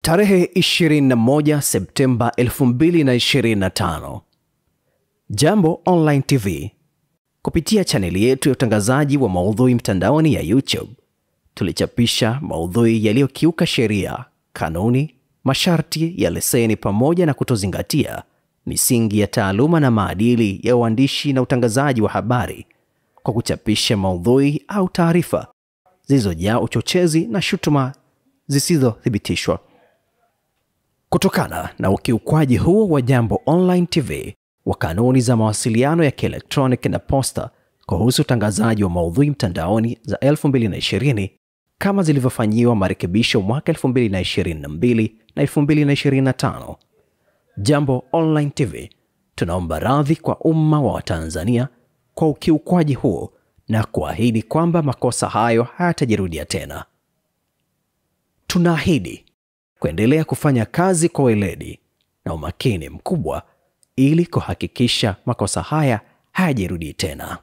Tarehe 21 Septemba 2025. Jambo Online TV. Kupitia chaneli yetu ya utangazaji wa maudhui mtandaoni ya YouTube, tulichapisha maudhui yaliyokiuka sheria, kanuni, masharti ya leseni pamoja na kutozingatia misingi ya taaluma na maadili ya uandishi na utangazaji wa habari kwa kuchapisha maudhui au taarifa zilizojaa uchochezi na shutuma zisizothibitishwa. Kutokana na ukiukwaji huo wa Jambo Online TV wa kanuni za mawasiliano ya kielektroniki na posta kuhusu utangazaji wa maudhui mtandaoni za 2020 kama zilivyofanyiwa marekebisho mwaka 2022 na 2025, Jambo Online TV tunaomba radhi kwa umma wa Tanzania kwa ukiukwaji huo na kuahidi kwamba makosa hayo hayatajirudia tena. Tunaahidi kuendelea kufanya kazi kwa weledi na umakini mkubwa ili kuhakikisha makosa haya hayajirudi tena.